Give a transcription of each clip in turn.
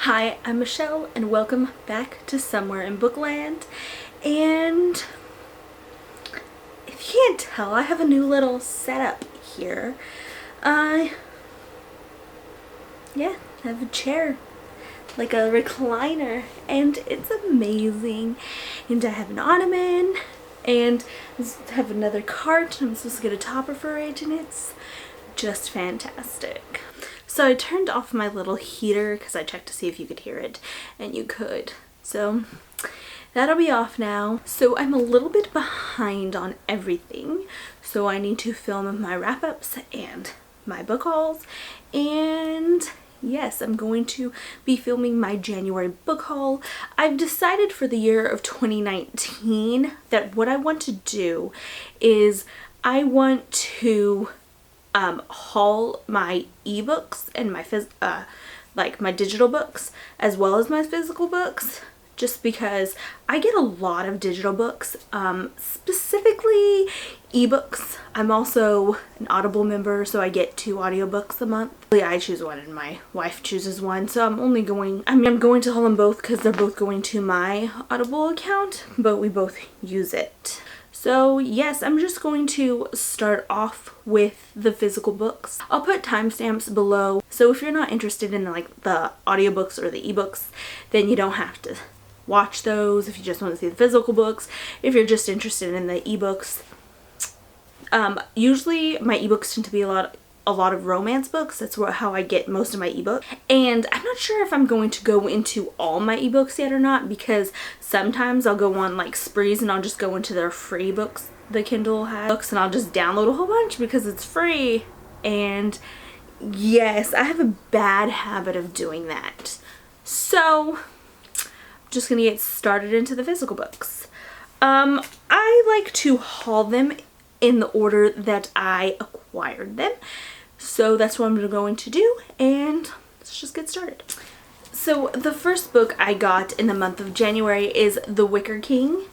Hi, I'm Michelle and welcome back to Somewhere in Bookland. And if you can't tell, I have a new little setup here. Yeah, I have a chair, like a recliner, and it's amazing. And I have an ottoman and I have another cart. I'm supposed to get a topper for it, and it's just fantastic. So I turned off my little heater because I checked to see if you could hear it, and you could. So that'll be off now. So I'm a little bit behind on everything. So I need to film my wrap-ups and my book hauls. And yes, I'm going to be filming my January book haul. I've decided for the year of 2019 that what I want to do is I want to haul my ebooks and my like my digital books as well as my physical books, just because I get a lot of digital books, specifically ebooks. I'm also an Audible member, so I get 2 audiobooks a month. I choose one and my wife chooses one, so I'm going to haul them both because they're both going to my Audible account, but we both use it. So yes, I'm just going to start off with the physical books. I'll put timestamps below, so if you're not interested in like the audiobooks or the ebooks, then you don't have to watch those. If you just want to see the physical books, if you're just interested in the ebooks, usually my ebooks tend to be a lot of romance books. That's how I get most of my ebooks. And I'm not sure if I'm going to go into all my ebooks yet or not, because sometimes I'll go on like sprees and I'll just go into their free books, the Kindle has books, and I'll just download a whole bunch because it's free. And yes, I have a bad habit of doing that. So I'm just gonna get started into the physical books. I like to haul them in the order that I acquired them. So that's what I'm going to do, and let's just get started. So the first book I got in the month of January is The Wicker King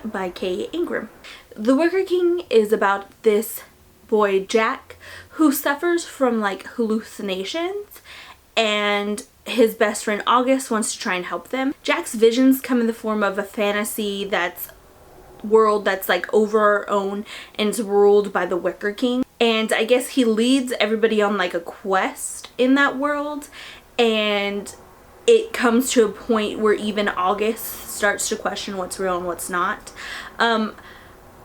by Kay Ingram. The Wicker King is about this boy Jack who suffers from like hallucinations, and his best friend August wants to try and help them. Jack's visions come in the form of a fantasy world that's like over our own and is ruled by the Wicker King. And I guess he leads everybody on like a quest in that world, and it comes to a point where even August starts to question what's real and what's not. I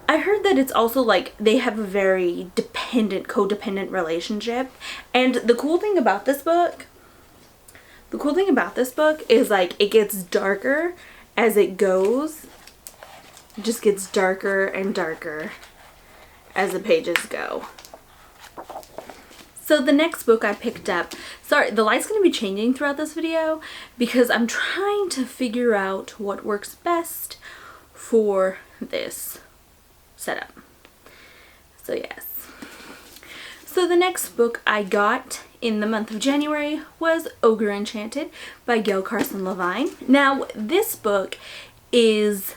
heard that it's also like they have a very codependent relationship. And the cool thing about this book is like it gets darker as it goes. It just gets darker and darker as the pages go. So the next book I picked up, sorry, the light's going to be changing throughout this video because I'm trying to figure out what works best for this setup. So yes. So the next book I got in the month of January was Ogre Enchanted by Gail Carson Levine. Now this book is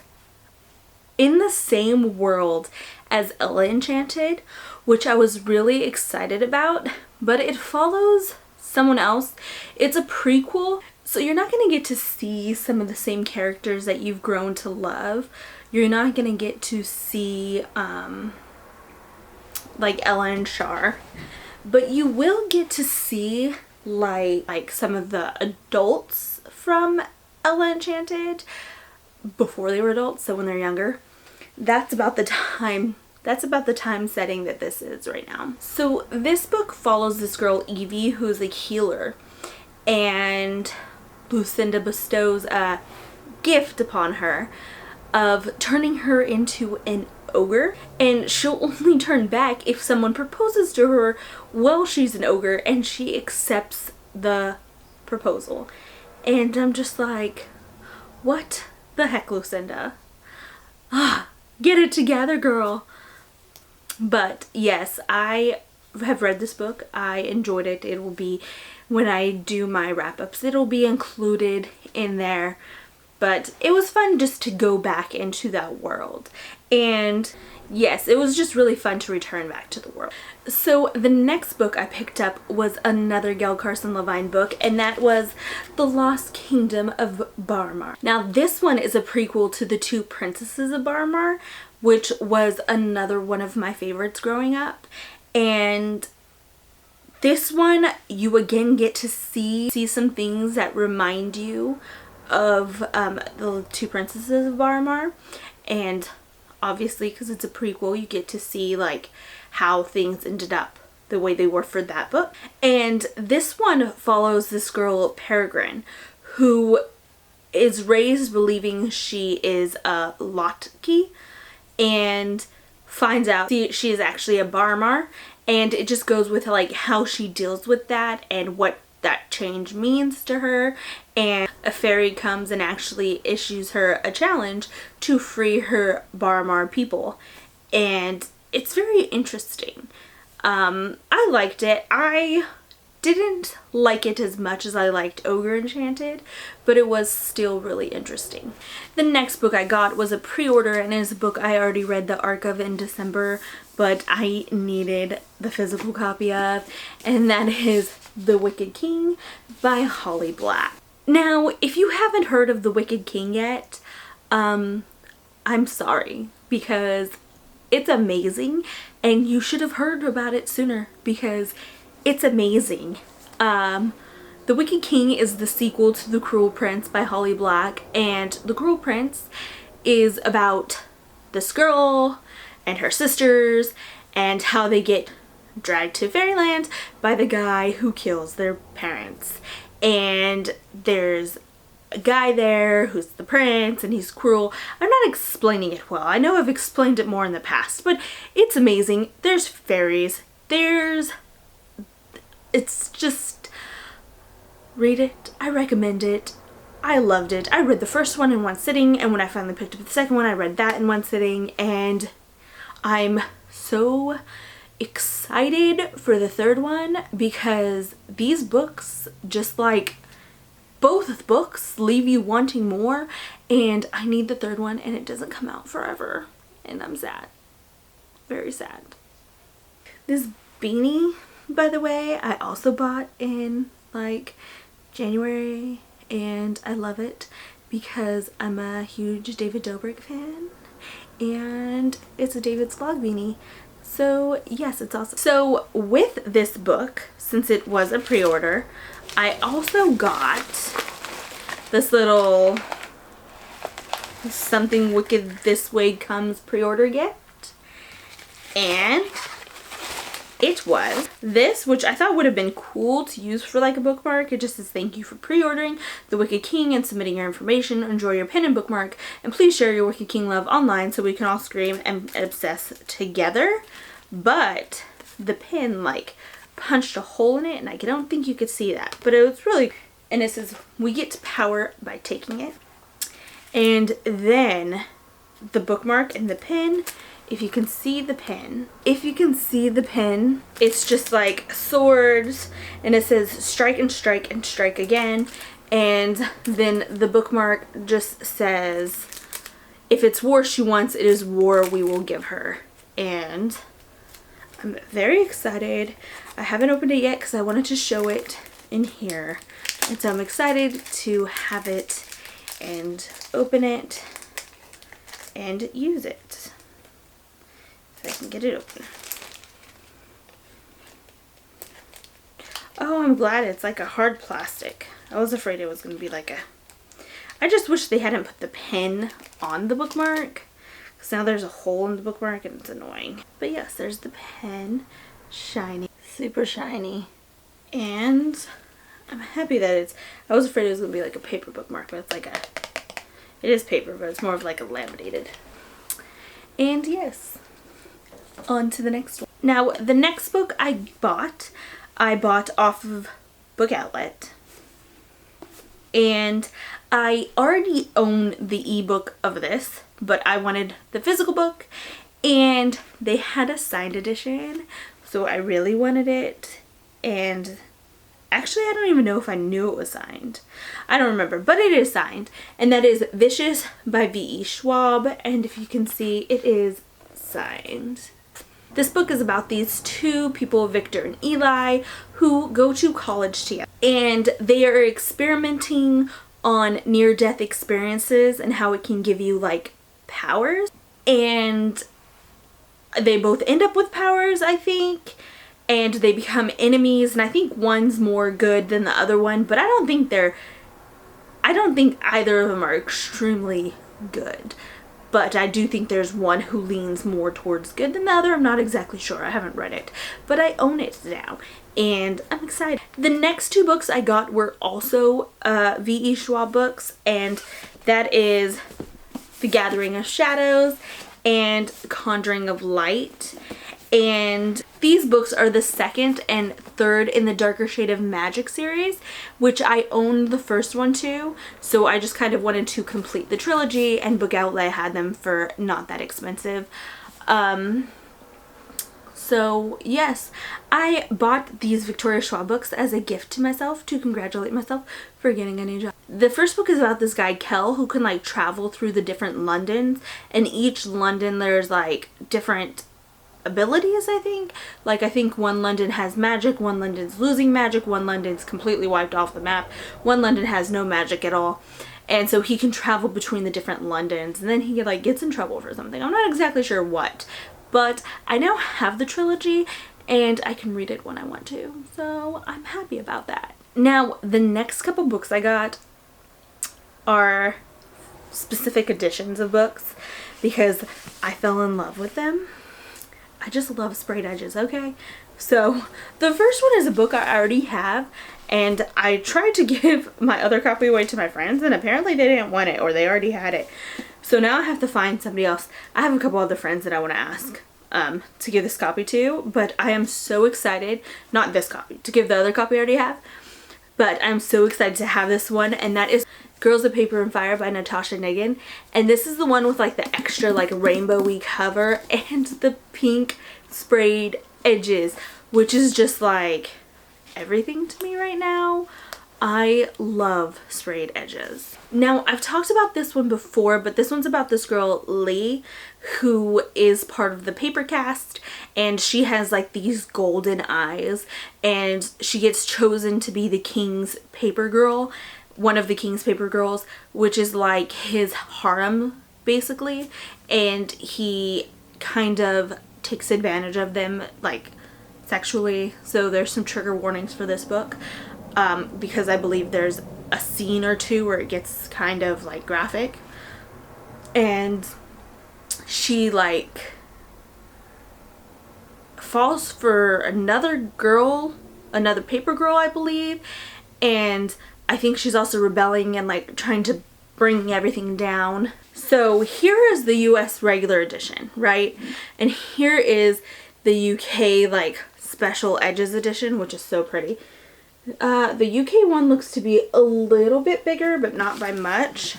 in the same world as Ella Enchanted, which I was really excited about, but it follows someone else. It's a prequel, so you're not going to get to see some of the same characters that you've grown to love. You're not going to get to see like Ella and Char, but you will get to see like some of the adults from Ella Enchanted before they were adults, so when they're younger. That's about the time setting that this is right now. So this book follows this girl Evie, who's a healer, and Lucinda bestows a gift upon her of turning her into an ogre, and she'll only turn back if someone proposes to her while she's an ogre, and she accepts the proposal. And I'm just like, what the heck, Lucinda? Get it together, girl. But yes, I have read this book. I enjoyed it. It will be, when I do my wrap-ups, it'll be included in there. but it was fun just to go back into that world. And yes, it was just really fun to return back to the world. So the next book I picked up was another Gail Carson Levine book, and that was The Lost Kingdom of Barmar. Now this one is a prequel to The Two Princesses of Barmar, which was another one of my favorites growing up. And this one, you again get to see some things that remind you of the Two Princesses of Barmar. And obviously, because it's a prequel, you get to see like how things ended up the way they were for that book. And this one follows this girl, Peregrine, who is raised believing she is a Lotki, and finds out she is actually a Barmar. And it just goes with like how she deals with that and what that change means to her. And a fairy comes and actually issues her a challenge to free her Barmar people. And it's very interesting. I liked it. I didn't like it as much as I liked Ogre Enchanted, but it was still really interesting. The next book I got was a pre-order, and it is a book I already read the arc of in December, but I needed the physical copy of, and that is The Wicked King by Holly Black. Now, if you haven't heard of The Wicked King yet, I'm sorry, because it's amazing, and you should have heard about it sooner, because it's amazing. The Wicked King is the sequel to The Cruel Prince by Holly Black, and The Cruel Prince is about this girl and her sisters and how they get dragged to fairyland by the guy who kills their parents. And there's a guy there who's the prince, and he's cruel. I'm not explaining it well. I know I've explained it more in the past, but it's amazing. There's fairies. It's just, read it. I recommend it. I loved it. I read the first one in one sitting, and when I finally picked up the second one, I read that in one sitting, and I'm so excited for the third one, because these books, just like both books, leave you wanting more, and I need the third one, and it doesn't come out forever, and I'm sad. Very sad. This beanie, by the way, I also bought in like January, and I love it because I'm a huge David Dobrik fan, and it's a David's Vlog beanie. So yes, it's awesome. So with this book, since it was a pre-order, I also got this little Something Wicked This Way Comes pre-order gift. And it was this, which I thought would have been cool to use for like a bookmark. It just says, thank you for pre-ordering The Wicked King and submitting your information. Enjoy your pen and bookmark, and please share your Wicked King love online so we can all scream and obsess together. But the pen like punched a hole in it, and I don't think you could see that, but it was really, and it says, we get to power by taking it. And then the bookmark and the pen, if you can see the pen, it's just like swords, and it says strike and strike and strike again. And then the bookmark just says, if it's war she wants, it is war we will give her. And I'm very excited. I haven't opened it yet because I wanted to show it in here, and so I'm excited to have it and open it and use it. If I can get it open. Oh, I'm glad it's like a hard plastic. I was afraid it was going to be like a... I just wish they hadn't put the pen on the bookmark, because now there's a hole in the bookmark and it's annoying. But yes, there's the pen. Shiny. Super shiny. And I'm happy that it's... I was afraid it was going to be like a paper bookmark, but it's like a... It is paper, but it's more of like a laminated. And yes, on to the next one. Now, the next book I bought off of Book Outlet. And I already own the ebook of this, but I wanted the physical book, and they had a signed edition, so I really wanted it. And Actually, I don't even know if I knew it was signed. I don't remember, but it is signed. And that is Vicious by V.E. Schwab. And if you can see, it is signed. This book is about these two people, Victor and Eli, who go to college together. And they are experimenting on near-death experiences and how it can give you, like, powers. And they both end up with powers, I think. And they become enemies, and I think one's more good than the other one, but I don't think either of them are extremely good. But I do think there's one who leans more towards good than the other. I'm not exactly sure. I haven't read it, but I own it now, and I'm excited. The next two books I got were also V.E. Schwab books, and that is The Gathering of Shadows and Conjuring of Light. And these books are the second and third in the Darker Shade of Magic series, which I owned the first one too. So I just kind of wanted to complete the trilogy, and Book Outlet had them for not that expensive. So yes, I bought these Victoria Schwab books as a gift to myself to congratulate myself for getting a new job. The first book is about this guy Kel who can like travel through the different Londons, and each London there's like different abilities, I think. Like, I think one London has magic, one London's losing magic, one London's completely wiped off the map, one London has no magic at all. And so he can travel between the different Londons, and then he like gets in trouble for something. I'm not exactly sure what, but I now have the trilogy and I can read it when I want to. So I'm happy about that. Now, the next couple books I got are specific editions of books because I fell in love with them. I just love sprayed edges, okay? So the first one is a book I already have, and I tried to give my other copy away to my friends, and apparently they didn't want it, or they already had it. So now I have to find somebody else. I have a couple other friends that I want to ask to give this copy to, but I am so excited, not this copy, to give the other copy I already have, but I'm so excited to have this one, and that is Girls of Paper and Fire by Natasha Niggin. And this is the one with like the extra like rainbowy cover and the pink sprayed edges, which is just like everything to me right now. I love sprayed edges. Now, I've talked about this one before, but this one's about this girl Lee who is part of the paper cast, and she has like these golden eyes, and she gets chosen to be the king's paper girl, one of the king's paper girls, which is like his harem basically, and he kind of takes advantage of them like sexually. So there's some trigger warnings for this book because I believe there's a scene or two where it gets kind of like graphic, and she like falls for another girl, another paper girl I believe, and I think she's also rebelling and like trying to bring everything down. So here is the US regular edition, right? And here is the UK like special edges edition, which is so pretty. The UK one looks to be a little bit bigger, but not by much.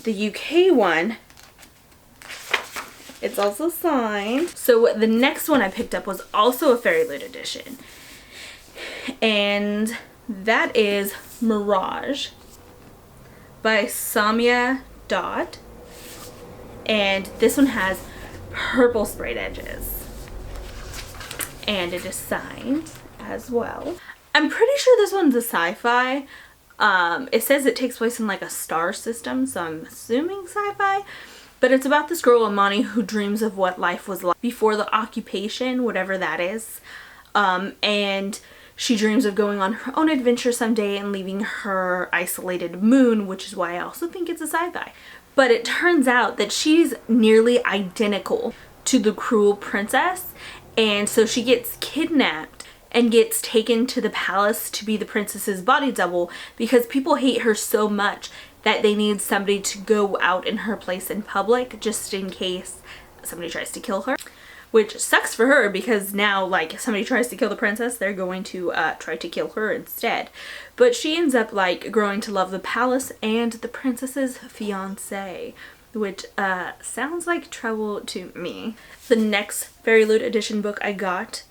The UK one, it's also signed. So the next one I picked up was also a Fairy Loot edition, and that is Mirage by Samya Dot, and this one has purple sprayed edges, and it is signed as well. I'm pretty sure this one's a sci-fi. It says it takes place in like a star system, so I'm assuming sci-fi. But it's about this girl, Amani, who dreams of what life was like before the occupation, whatever that is. And she dreams of going on her own adventure someday and leaving her isolated moon, which is why I also think it's a sci-fi. But it turns out that she's nearly identical to the cruel princess, and so she gets kidnapped and gets taken to the palace to be the princess's body double because people hate her so much that they need somebody to go out in her place in public just in case somebody tries to kill her. Which sucks for her because now, like, if somebody tries to kill the princess, they're going to try to kill her instead. But she ends up, like, growing to love the palace and the princess's fiancé, which sounds like trouble to me. The next Fairy Loot edition book I got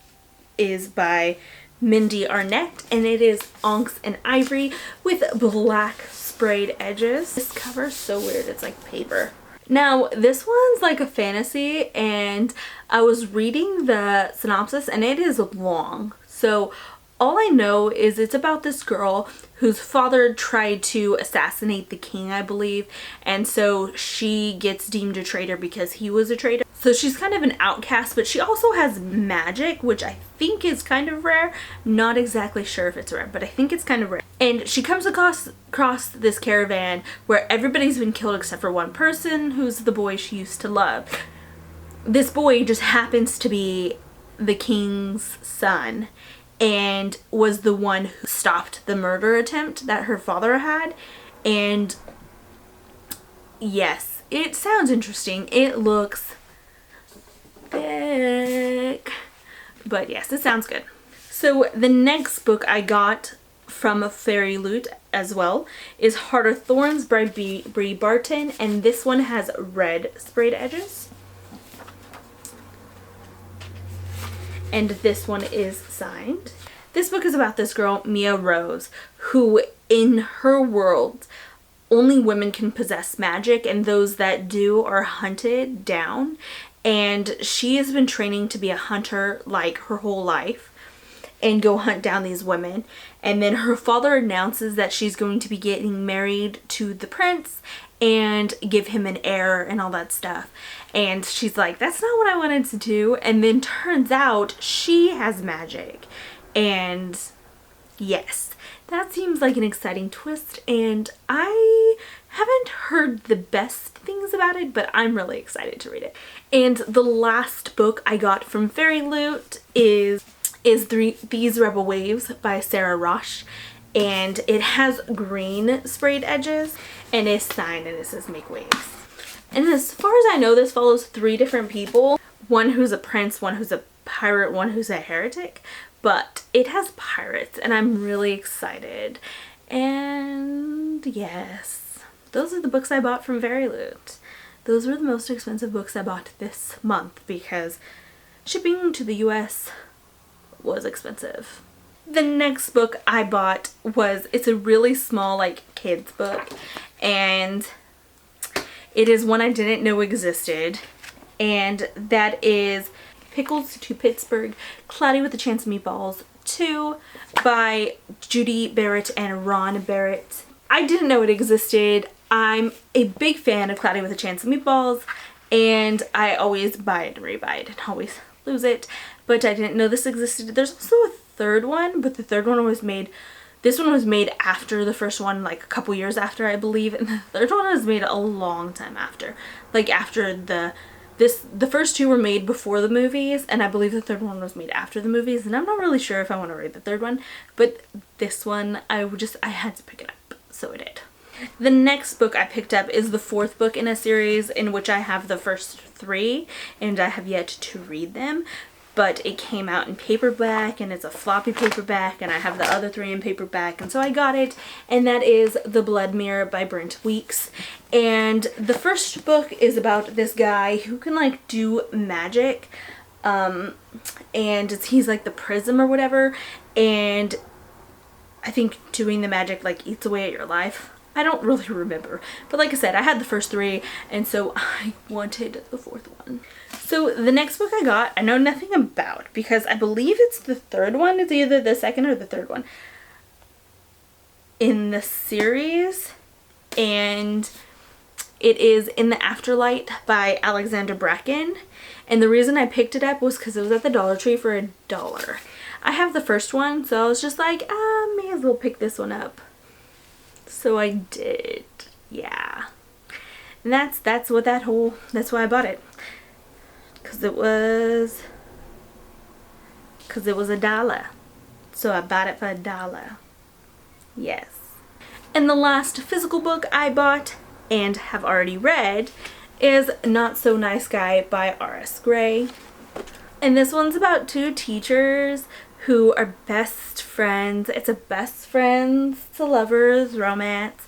is by Mindy Arnett, and it is onyx and ivory with black sprayed edges. This cover is so weird, it's like paper. Now this one's like a fantasy, and I was reading the synopsis and it is long. So all I know is it's about this girl whose father tried to assassinate the king, I believe, and so she gets deemed a traitor because he was a traitor. So she's kind of an outcast, but she also has magic, which I think is kind of rare. Not exactly sure if it's rare, but I think it's kind of rare. And she comes across this caravan where everybody's been killed except for one person, who's the boy she used to love. This boy just happens to be the king's son, and was the one who stopped the murder attempt that her father had. And yes, it sounds interesting. It looks thick, but yes, it sounds good. So the next book I got from Fairy Loot as well is Heart of Thorns by Brie Barton, and this one has red sprayed edges. And this one is signed. This book is about this girl, Mia Rose, who in her world only women can possess magic, and those that do are hunted down. And she has been training to be a hunter like her whole life and go hunt down these women. And then her father announces that she's going to be getting married to the prince and give him an heir and all that stuff. And she's like, that's not what I wanted to do. And then turns out she has magic. And yes, that seems like an exciting twist. And I haven't heard the best things about it, but I'm really excited to read it. And the last book I got from Fairy Loot is These Rebel Waves by Sarah Roche. And it has green sprayed edges and is signed, and it says make waves. And as far as I know, this follows 3 different people. One who's a prince, one who's a pirate, one who's a heretic. But it has pirates, and I'm really excited. And yes, those are the books I bought from Fairy Loot. Those were the most expensive books I bought this month because shipping to the US was expensive. The next book I bought it's a really small like kids book, and it is one I didn't know existed, and that is Pickles to Pittsburgh, Cloudy with a Chance of Meatballs 2 by Judy Barrett and Ron Barrett. I didn't know it existed. I'm a big fan of Cloudy with a Chance of Meatballs, and I always buy it and rebuy it and always lose it, but I didn't know this existed. There's also a third one, but the third one was made, this one was made after the first one, like a couple years after, I believe, and the third one was made a long time after. Like after the first 2 were made before the movies, and I believe the third one was made after the movies, and I'm not really sure if I want to read the third one, but this one I had to pick it up, so I did. The next book I picked up is the 4th book in a series in which I have the first 3, and I have yet to read them, but it came out in paperback, and it's a floppy paperback, and I have the other 3 in paperback, and so I got it, and that is The Blood Mirror by Brent Weeks. And the first book is about this guy who can like do magic, and he's like the prism or whatever, and I think doing the magic like eats away at your life. I don't really remember, but like I said, I had the first 3, and so I wanted the 4th one. So the next book I got, I know nothing about because I believe it's the 3rd one. It's either the 2nd or the 3rd one in the series, and it is In the Afterlight by Alexandra Bracken. And the reason I picked it up was because it was at the Dollar Tree for $1. I have the first one, so I was just like, may as well pick this one up. So I did, yeah. And that's why I bought it. Cause it was $1. So I bought it for $1. Yes. And the last physical book I bought and have already read is Not So Nice Guy by R.S. Gray. And this one's about 2 teachers who are best friends. It's a best friends to lovers romance.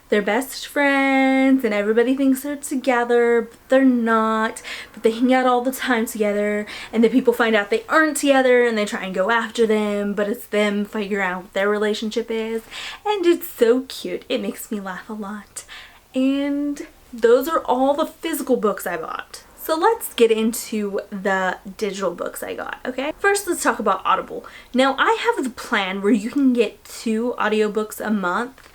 they're best friends and everybody thinks they're together, but they're not. But they hang out all the time together, and then people find out they aren't together and they try and go after them, but it's them figuring out what their relationship is. And it's so cute. It makes me laugh a lot. And those are all the physical books I bought. So let's get into the digital books I got, okay? First, let's talk about Audible. Now, I have the plan where you can get 2 audiobooks a month,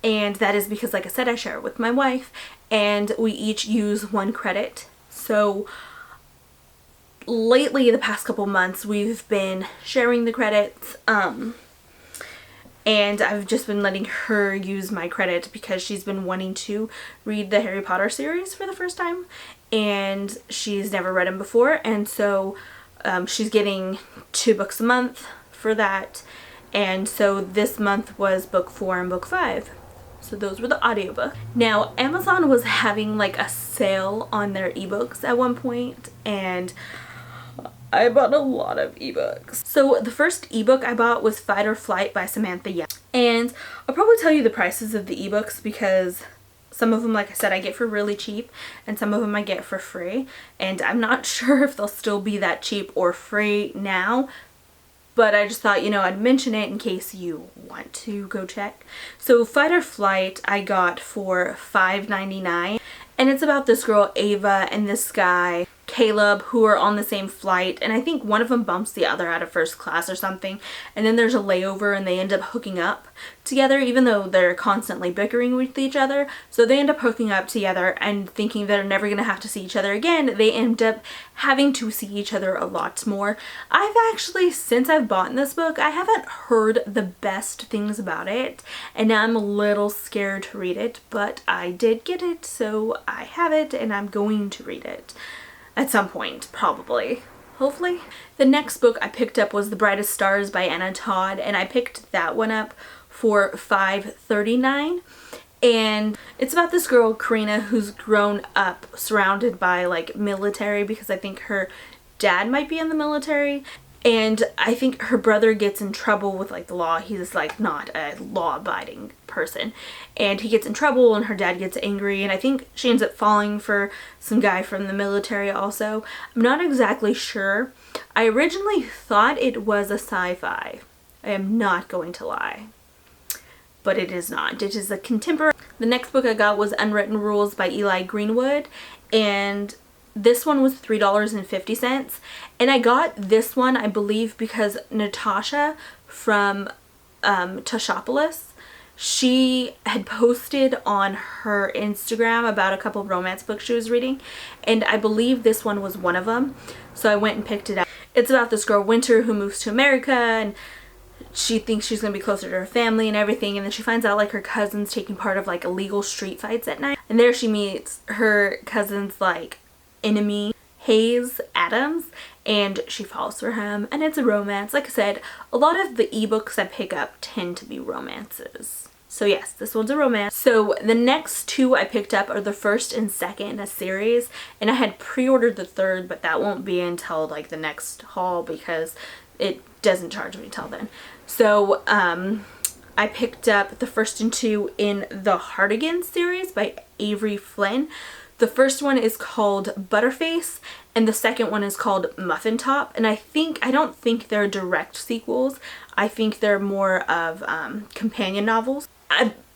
and that is because, like I said, I share it with my wife, and we each use 1 credit. So lately, the past couple months, we've been sharing the credits, and I've just been letting her use my credit because she's been wanting to read the Harry Potter series for the first time, and she's never read them before, and so she's getting 2 books a month for that. And so this month was book 4 and book 5. So those were the audiobooks. Now, Amazon was having like a sale on their ebooks at one point, and I bought a lot of ebooks. So the first ebook I bought was Fight or Flight by Samantha Young. And I'll probably tell you the prices of the ebooks because some of them, like I said, I get for really cheap, and some of them I get for free. And I'm not sure if they'll still be that cheap or free now, but I just thought, you know, I'd mention it in case you want to go check. So Fight or Flight I got for $5.99, and it's about this girl Ava and this guy Caleb who are on the same flight, and I think one of them bumps the other out of first class or something, and then there's a layover and they end up hooking up together even though they're constantly bickering with each other. So they end up hooking up together, and thinking they're never gonna have to see each other again, they end up having to see each other a lot more. I've actually, since I've bought this book, I haven't heard the best things about it, and now I'm a little scared to read it, but I did get it, so I have it and I'm going to read it at some point, probably. Hopefully. The next book I picked up was The Brightest Stars by Anna Todd, and I picked that one up for $5.39. And it's about this girl, Karina, who's grown up surrounded by like military, because I think her dad might be in the military. And I think her brother gets in trouble with like the law. He's like not a law-abiding person, and he gets in trouble and her dad gets angry, and I think she ends up falling for some guy from the military also. I'm not exactly sure. I originally thought it was a sci-fi. I am not going to lie, but it is not. It is a contemporary. The next book I got was Unwritten Rules by Eli Greenwood, and this one was $3.50, and I got this one, I believe, because Natasha from Tashopolis, she had posted on her Instagram about a couple of romance books she was reading, and I believe this one was one of them, so I went and picked it up. It's about this girl, Winter, who moves to America, and she thinks she's going to be closer to her family and everything, and then she finds out like her cousin's taking part of like illegal street fights at night, and there she meets her cousin's like enemy, Hayes Adams, and she falls for him, and it's a romance. Like I said, a lot of the ebooks I pick up tend to be romances. So yes, this one's a romance. So the next 2 I picked up are the first and second in a series, and I had pre-ordered the third, but that won't be until like the next haul because it doesn't charge me till then. So I picked up the first and 2 in the Hardigan series by Avery Flynn. The first one is called Butterface, and the second one is called Muffin Top, and I don't think they're direct sequels. I think they're more of companion novels.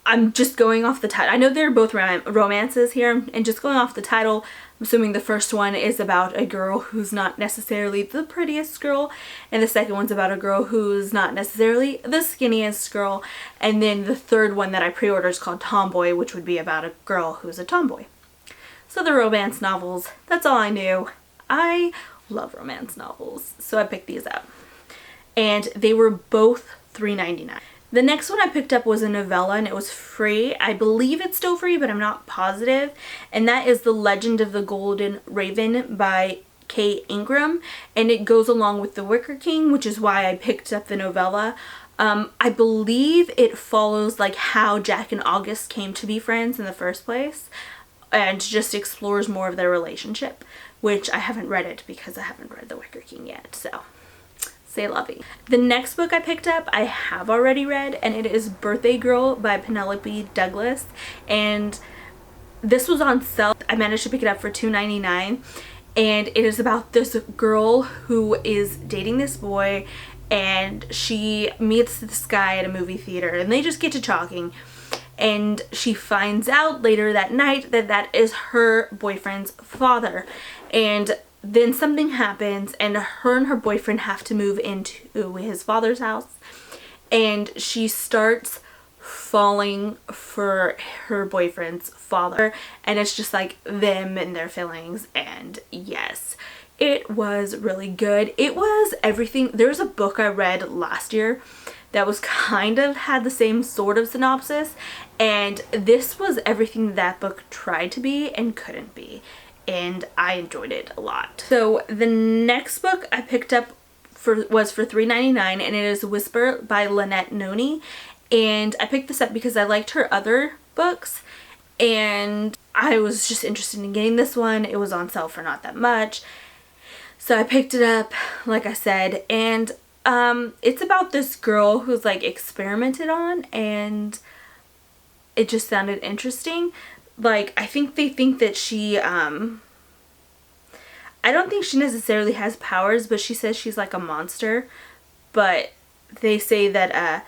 I'm just going off the title. I know they're both romances here, and just going off the title, I'm assuming the first one is about a girl who's not necessarily the prettiest girl, and the second one's about a girl who's not necessarily the skinniest girl, and then the third one that I pre-ordered is called Tomboy, which would be about a girl who's a tomboy. So the romance novels, that's all I knew. I love romance novels, so I picked these up. And they were both $3.99. The next one I picked up was a novella, and it was free. I believe it's still free, but I'm not positive. And that is The Legend of the Golden Raven by Kay Ingram. And it goes along with The Wicker King, which is why I picked up the novella. I believe it follows like how Jack and August came to be friends in the first place, and just explores more of their relationship, which I haven't read it because I haven't read The Wicker King yet, so C'est la vie. The next book I picked up I have already read, and it is Birthday Girl by Penelope Douglas, and this was on sale. I managed to pick it up for $2.99, and it is about this girl who is dating this boy, and she meets this guy at a movie theater, and they just get to talking, and she finds out later that night that that is her boyfriend's father. And then something happens, and her boyfriend have to move into his father's house, and she starts falling for her boyfriend's father, and it's just like them and their feelings. And yes, it was really good. It was everything. There's a book I read last year that was kind of had the same sort of synopsis, and this was everything that book tried to be and couldn't be, and I enjoyed it a lot. So the next book I picked up was for $3.99, and it is Whisper by Lynette Noni, and I picked this up because I liked her other books, and I was just interested in getting this one. It was on sale for not that much, so I picked it up, like I said, and it's about this girl who's like experimented on, and it just sounded interesting. Like, I think they think that she, I don't think she necessarily has powers, but she says she's like a monster. But they say that,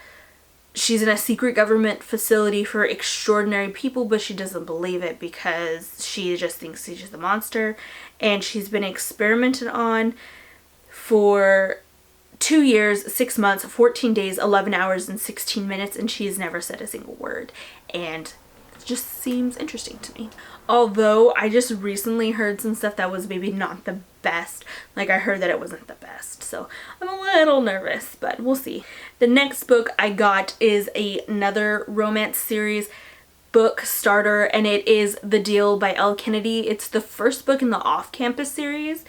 she's in a secret government facility for extraordinary people, but she doesn't believe it because she just thinks she's just a monster. And she's been experimented on for 2 years, 6 months, 14 days, 11 hours, and 16 minutes, and she's never said a single word. And just seems interesting to me. Although I just recently heard some stuff that was maybe not the best. Like, I heard that it wasn't the best, so I'm a little nervous, but we'll see. The next book I got is another romance series book starter, and it is The Deal by Elle Kennedy. It's the first book in the Off-Campus series,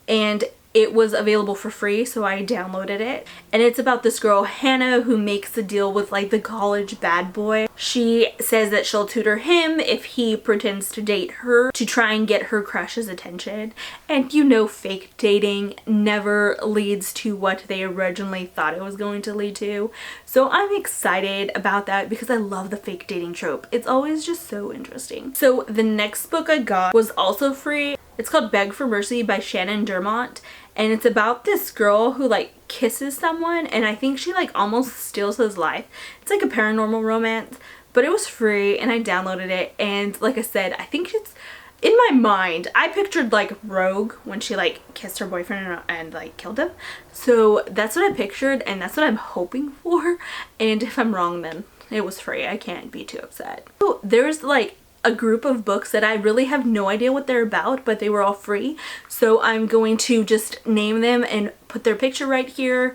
and it was available for free, so I downloaded it. And it's about this girl, Hannah, who makes a deal with like the college bad boy. She says that she'll tutor him if he pretends to date her to try and get her crush's attention. And you know, fake dating never leads to what they originally thought it was going to lead to. So I'm excited about that because I love the fake dating trope. It's always just so interesting. So the next book I got was also free. It's called Beg for Mercy by Shannon Dermont, and it's about this girl who like kisses someone, and I think she like almost steals his life. It's like a paranormal romance, but it was free and I downloaded it, and like I said, I think it's in my mind, I pictured like Rogue when she like kissed her boyfriend and like killed him. So that's what I pictured, and that's what I'm hoping for, and if I'm wrong, then it was free. I can't be too upset. So there's like a group of books that I really have no idea what they're about, but they were all free. So I'm going to just name them and put their picture right here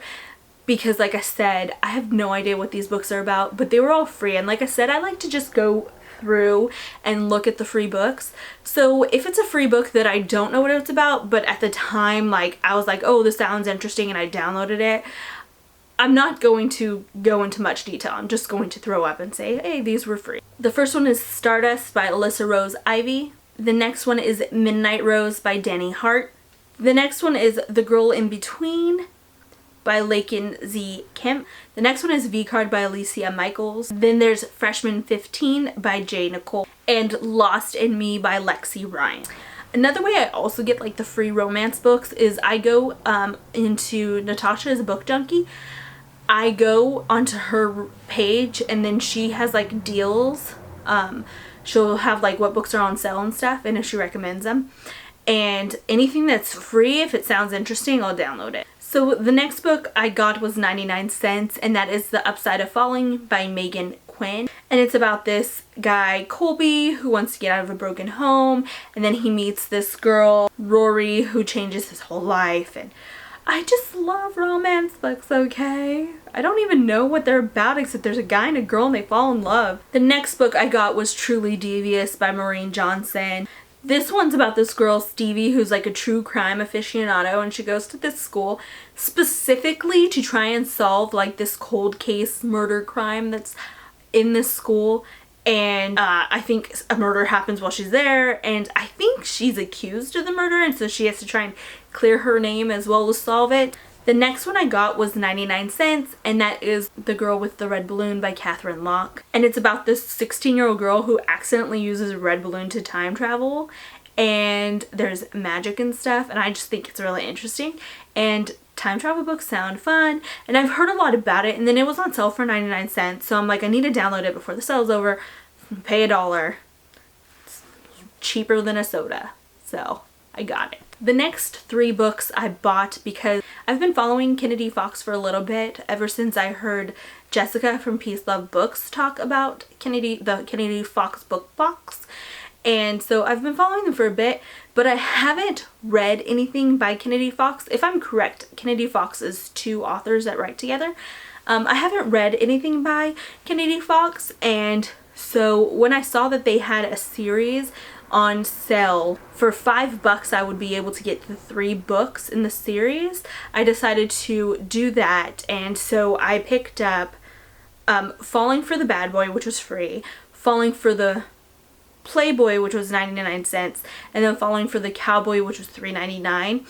because, like I said, I have no idea what these books are about, but they were all free. And like I said, I like to just go through and look at the free books. So if it's a free book that I don't know what it's about, but at the time, like, I was like, oh, this sounds interesting, and I downloaded it, I'm not going to go into much detail. I'm just going to throw up and say, hey, these were free. The first one is Stardust by Alyssa Rose Ivy. The next one is Midnight Rose by Danny Hart. The next one is The Girl in Between by Laken Z. Kemp. The next one is V-Card by Alicia Michaels. Then there's Freshman 15 by J. Nicole. And Lost in Me by Lexi Ryan. Another way I also get like the free romance books is I go into Natasha's Book Junkie. I go onto her page, and then she has like deals. She'll have like what books are on sale and stuff, and if she recommends them. And anything that's free, if it sounds interesting, I'll download it. So the next book I got was 99 cents, and that is The Upside of Falling by Megan Quinn. And it's about this guy, Colby, who wants to get out of a broken home, and then he meets this girl, Rory, who changes his whole life. And I just love romance books, okay? I don't even know what they're about except there's a guy and a girl and they fall in love. The next book I got was Truly Devious by Maureen Johnson. This one's about this girl, Stevie, who's like a true crime aficionado, and she goes to this school specifically to try and solve like this cold case murder crime that's in this school. And I think a murder happens while she's there, and I think she's accused of the murder, and so she has to try and clear her name as well as solve it. The next one I got was 99 cents, and that is The Girl with the Red Balloon by Catherine Locke. And it's about this 16-year-old girl who accidentally uses a red balloon to time travel, and there's magic and stuff, and I just think it's really interesting. And time travel books sound fun, and I've heard a lot about it, and then it was on sale for 99 cents, so I'm like, I need to download it before the sale's over, pay $1. It's cheaper than a soda, so I got it. The next 3 books I bought because I've been following Kennedy Fox for a little bit, ever since I heard Jessica from Peace Love Books talk about the Kennedy Fox book box. And so I've been following them for a bit, but I haven't read anything by Kennedy Fox. If I'm correct, Kennedy Fox is 2 authors that write together. I haven't read anything by Kennedy Fox, and so when I saw that they had a series on sale for $5, I would be able to get the 3 books in the series. I decided to do that, and so I picked up Falling for the Bad Boy, which was free, Falling for the Playboy, which was 99 cents, and then Falling for the Cowboy, which was $3.99.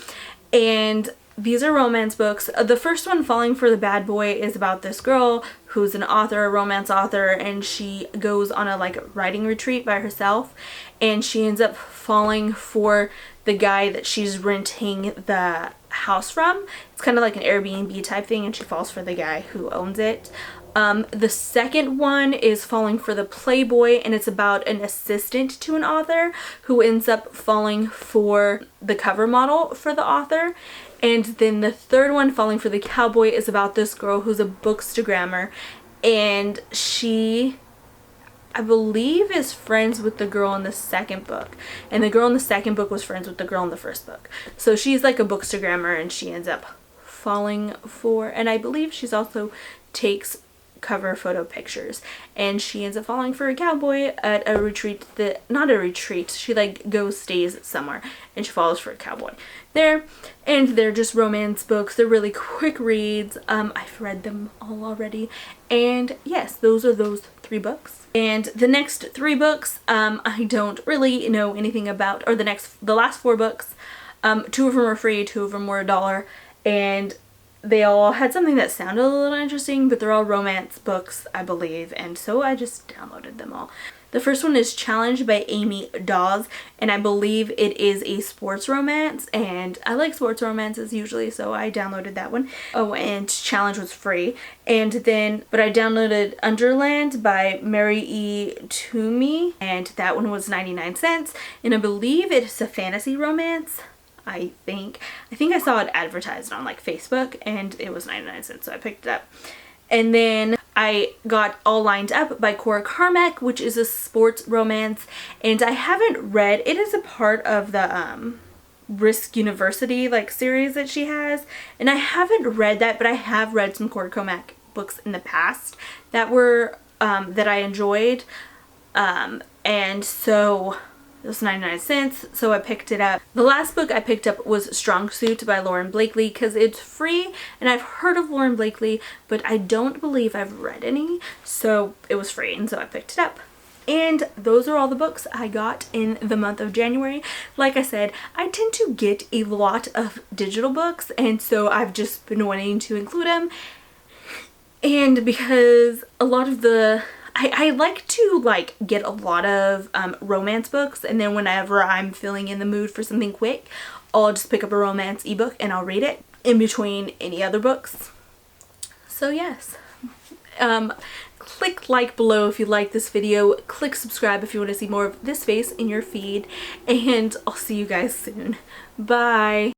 And these are romance books. The first one, Falling for the Bad Boy, is about this girl who's an author, a romance author, and she goes on a writing retreat by herself, and she ends up falling for the guy that she's renting the house from. It's kind of like an Airbnb type thing, and she falls for the guy who owns it. The second one is Falling for the Playboy, and it's about an assistant to an author who ends up falling for the cover model for the author. And then the third one, Falling for the Cowboy, is about this girl who's a bookstagrammer, and she, I believe, is friends with the girl in the second book, and the girl in the second book was friends with the girl in the first book. So she's like a bookstagrammer, and she ends up falling for, and I believe she's also takes cover photo pictures, and she ends up falling for a cowboy at a retreat that, not a retreat, she goes stays somewhere, and she falls for a cowboy there. And they're just romance books. They're really quick reads. I've read them all already, and yes, those are those 3 books. And the next 3 books I don't really know anything about, or the last 4 books, 2 of them were free, 2 of them were $1, and they all had something that sounded a little interesting, but they're all romance books, I believe, and so I just downloaded them all. The first one is Challenge by Amy Dawes, and I believe it is a sports romance, and I like sports romances usually, so I downloaded that one. Oh, and Challenge was free. And then, but I downloaded Underland by Mary E. Toomey, and that one was 99 cents, and I believe it's a fantasy romance. I think I saw it advertised on Facebook, and it was 99 cents, so I picked it up. And then I got All Lined Up by Cora Carmack, which is a sports romance, and I haven't read, it is a part of the Risk University series that she has, and I haven't read that, but I have read some Cora Carmack books in the past that were that I enjoyed, and so it was 99 cents, so I picked it up. The last book I picked up was Strong Suit by Lauren Blakely, because it's free, and I've heard of Lauren Blakely, but I don't believe I've read any, so it was free, and so I picked it up. And those are all the books I got in the month of January. Like I said, I tend to get a lot of digital books, and so I've just been wanting to include them. And because a lot of I like to get a lot of romance books, and then whenever I'm feeling in the mood for something quick, I'll just pick up a romance ebook and I'll read it in between any other books. So yes, click like below if you like this video, click subscribe if you want to see more of this face in your feed, and I'll see you guys soon. Bye!